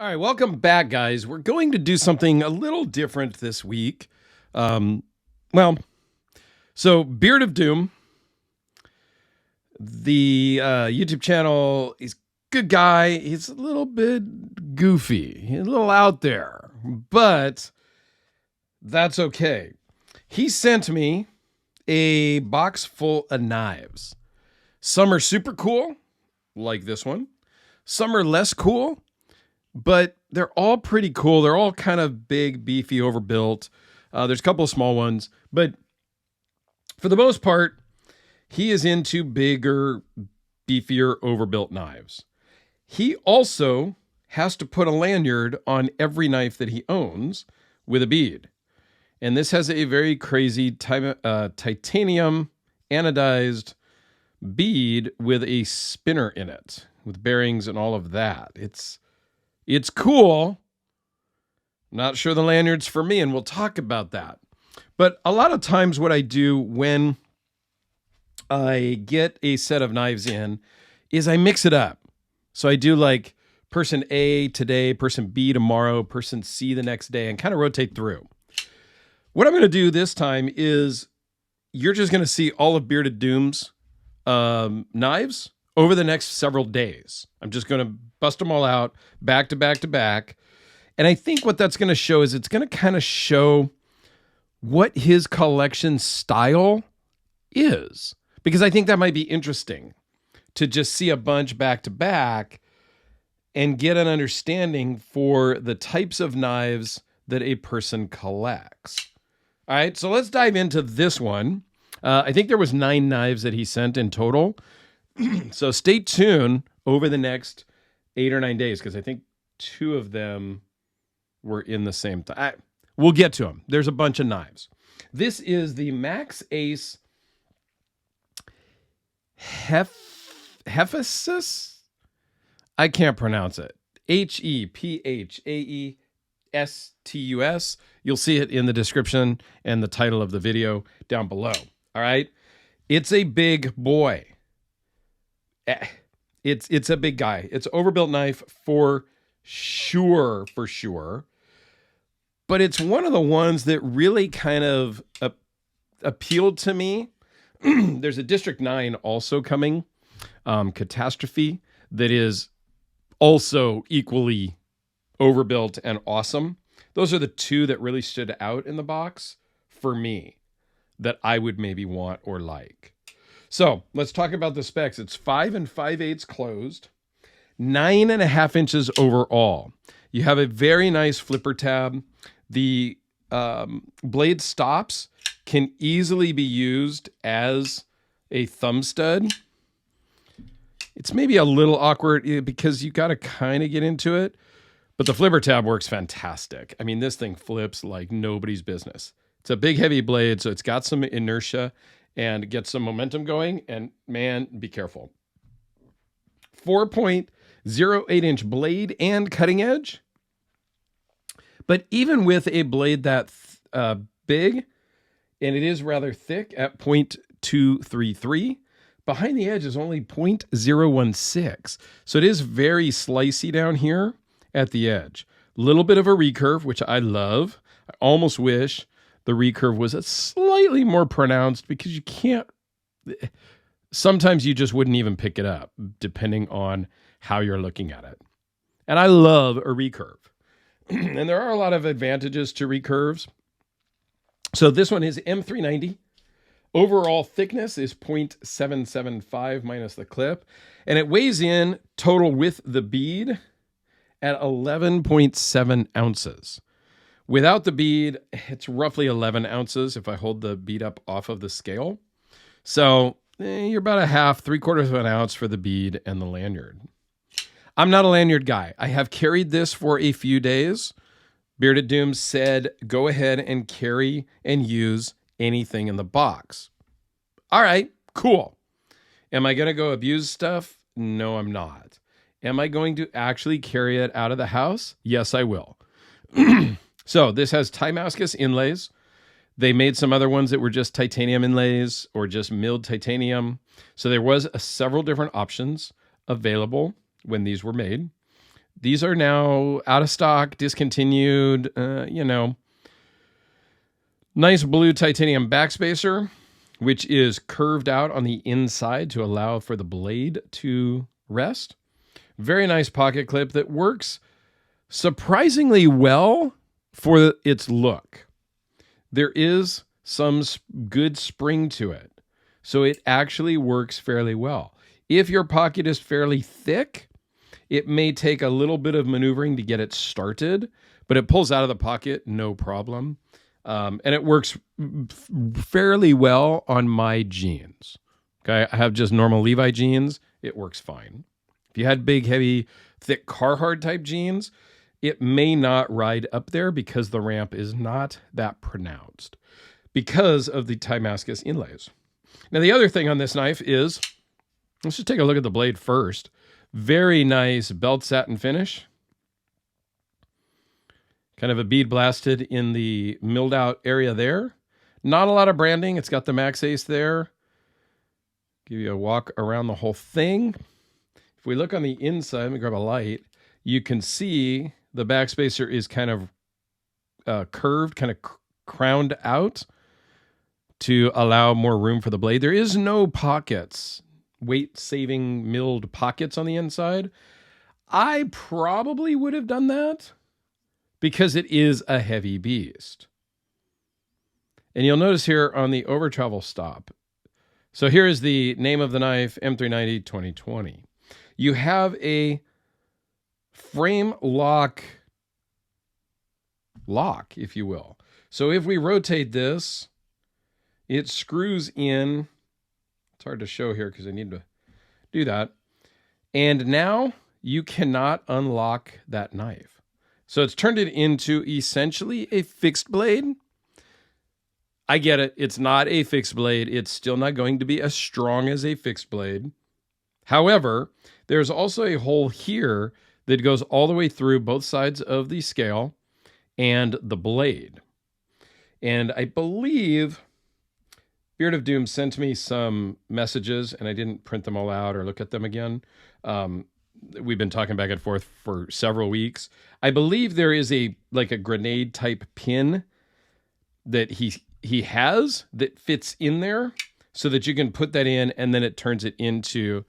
All right, welcome back, guys. We're going to do something a little different this week. Um, well, so Beard of Doom, the YouTube channel, he's a good guy. He's a little bit goofy, he's a little out there, but that's okay. He sent me a box full of knives. Some are super cool, like this one. Some are less cool, but they're all pretty cool. They're all kind of big, beefy, overbuilt. There's a couple of small ones, but for the most part, he is into bigger, beefier, overbuilt knives. He also has to put a lanyard on every knife that he owns with a bead. And this has a very crazy titanium anodized bead with a spinner in it, with bearings and all of that. It's cool. Not sure the lanyard's for me, and we'll talk about that. But a lot of times what I do when I get a set of knives in is I mix it up. So I do like person A today, person B tomorrow, person C the next day, and kind of rotate through. What I'm going to do this time is you're just going to see all of Bearded Doom's knives over the next several days. I'm just going to bust them all out back to back to back. And I think what that's going to show is it's going to kind of show what his collection style is, because I think that might be interesting to just see a bunch back to back and get an understanding for the types of knives that a person collects. All right, so let's dive into this one. I think there was 9 knives that he sent in total. So stay tuned over the next 8 or 9 days, because I think 2 of them were in the same time. We'll get to them. There's a bunch of knives. This is the Maxace Hephaestus. I can't pronounce it. Hephaestus. You'll see it in the description and the title of the video down below. All right. It's a big boy. It's a big guy. It's an overbuilt knife for sure. But it's one of the ones that really kind of appealed to me. There's a District 9 also coming, Catastrophe, that is also equally overbuilt and awesome. Those are the 2 that really stood out in the box for me that I would maybe want or like. So let's talk about the specs. It's 5 5/8 closed, 9.5 inches overall. You have a very nice flipper tab. The blade stops can easily be used as a thumb stud. It's maybe a little awkward because you got to kind of get into it, but the flipper tab works fantastic. I mean, this thing flips like nobody's business. It's a big, heavy blade, so it's got some inertia and get some momentum going. And man, be careful. 4.08 inch blade and cutting edge. But even with a blade that big, and it is rather thick at 0.233, behind the edge is only 0.016. So it is very slicey down here at the edge. A little bit of a recurve, which I love. I almost wish the recurve was a slightly more pronounced, because you can't, sometimes you just wouldn't even pick it up depending on how you're looking at it. And I love a recurve. And there are a lot of advantages to recurves. So this one is M390. Overall thickness is 0.775 minus the clip. And it weighs in total with the bead at 11.7 ounces. Without the bead, it's roughly 11 ounces if I hold the bead up off of the scale. So you're about a half, 3/4 of an ounce for the bead and the lanyard. I'm not a lanyard guy. I have carried this for a few days. Bearded Doom said, go ahead and carry and use anything in the box. All right, cool. Am I going to go abuse stuff? No, I'm not. Am I going to actually carry it out of the house? Yes, I will. So this has Damascus inlays. They made some other ones that were just titanium inlays or just milled titanium. So there was several different options available when these were made. These are now out of stock, discontinued, nice blue titanium backspacer, which is curved out on the inside to allow for the blade to rest. Very nice pocket clip that works surprisingly well for its look. There is some good spring to it, so it actually works fairly well. If your pocket is fairly thick, it may take a little bit of maneuvering to get it started, but it pulls out of the pocket, no problem. And it works fairly well on my jeans. Okay, I have just normal Levi jeans. It works fine. If you had big, heavy, thick Carhartt type jeans, it may not ride up there because the ramp is not that pronounced because of the Maxace inlays. Now, the other thing on this knife is, let's just take a look at the blade first. Very nice belt satin finish. Kind of a bead blasted in the milled out area there. Not a lot of branding. It's got the Maxace there. Give you a walk around the whole thing. If we look on the inside, let me grab a light. You can see the backspacer is kind of curved, kind of crowned out to allow more room for the blade. There is no pockets, weight-saving milled pockets on the inside. I probably would have done that because it is a heavy beast. And you'll notice here on the over travel stop. So here is the name of the knife, M390 2020. You have a frame lock, if you will. So if we rotate this, it screws in. It's hard to show here because I need to do that. And now you cannot unlock that knife. So it's turned it into essentially a fixed blade. I get it. It's not a fixed blade. It's still not going to be as strong as a fixed blade. However, there's also a hole here that goes all the way through both sides of the scale and the blade. And I believe Beard of Doom sent me some messages, and I didn't print them all out or look at them again. We've been talking back and forth for several weeks. I believe there is a grenade type pin that he has that fits in there so that you can put that in, and then it turns it into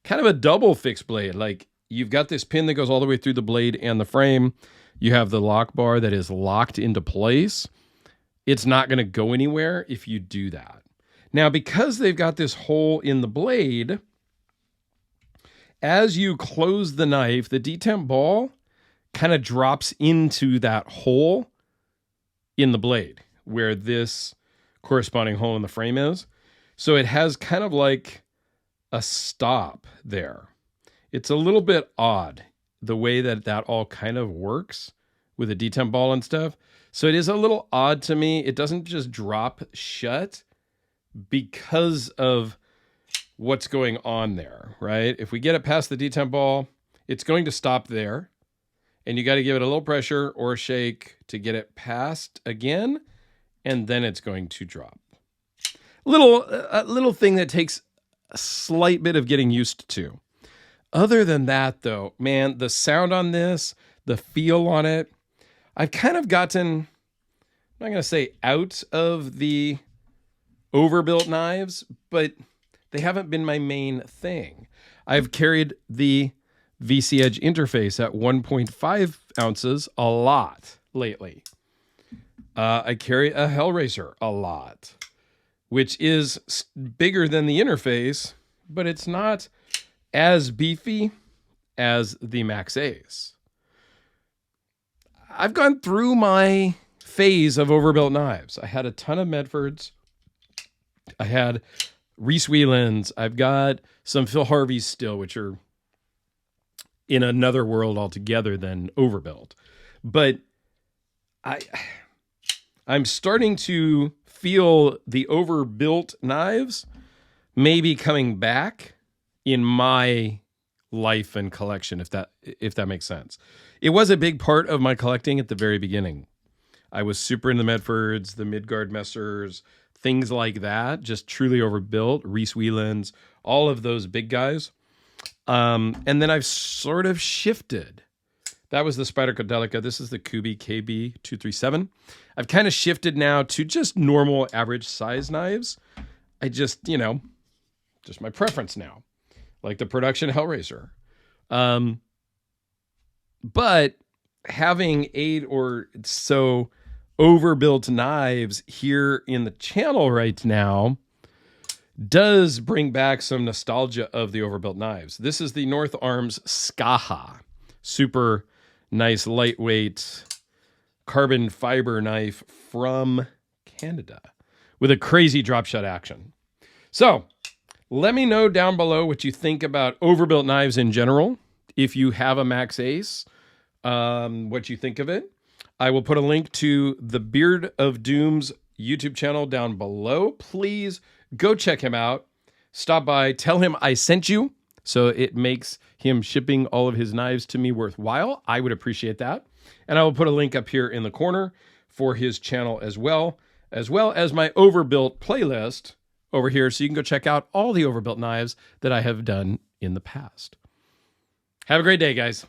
kind of a double fixed blade. Like, you've got this pin that goes all the way through the blade and the frame. You have the lock bar that is locked into place. It's not going to go anywhere if you do that. Now, because they've got this hole in the blade, as you close the knife, the detemp ball kind of drops into that hole in the blade where this corresponding hole in the frame is. So it has kind of like a stop there. It's a little bit odd the way that all kind of works with a detemp ball and stuff. So it is a little odd to me. It doesn't just drop shut because of what's going on there, right? If we get it past the detemp ball, it's going to stop there. And you got to give it a little pressure or a shake to get it past again. And then it's going to drop. A little thing that takes a slight bit of getting used to. Other than that, though, man, the sound on this, the feel on it, I've kind of gotten, I'm not going to say out of the overbuilt knives, but they haven't been my main thing. I've carried the VC Edge interface at 1.5 ounces a lot lately. I carry a Hellraiser a lot, which is bigger than the interface, but it's not as beefy as the Maxace. I've gone through my phase of overbuilt knives. I had a ton of Medfords. I had Reese Whelans. I've got some Phil Harveys still, which are in another world altogether than overbuilt. But I'm starting to feel the overbuilt knives maybe coming back in my life and collection, if that makes sense. It was a big part of my collecting at the very beginning. I was super into the Medfords, the Midgard Messers, things like that, just truly overbuilt, Reese Whelans, all of those big guys. And then I've sort of shifted. That was the Spyderco. This is the Kubi KB237. I've kind of shifted now to just normal average size knives. I just, just my preference now, like the production Hellraiser. But having 8 or so overbuilt knives here in the channel right now does bring back some nostalgia of the overbuilt knives. This is the North Arms Skaha. Super nice, lightweight carbon fiber knife from Canada with a crazy drop shot action. So let me know down below what you think about overbuilt knives in general. If you have a Maxace, what you think of it. I will put a link to the Beard of Doom's YouTube channel down below. Please go check him out. Stop by, tell him I sent you, so it makes him shipping all of his knives to me worthwhile. I would appreciate that. And I will put a link up here in the corner for his channel as well as my overbuilt playlist over here, so you can go check out all the overbuilt knives that I have done in the past. Have a great day, guys.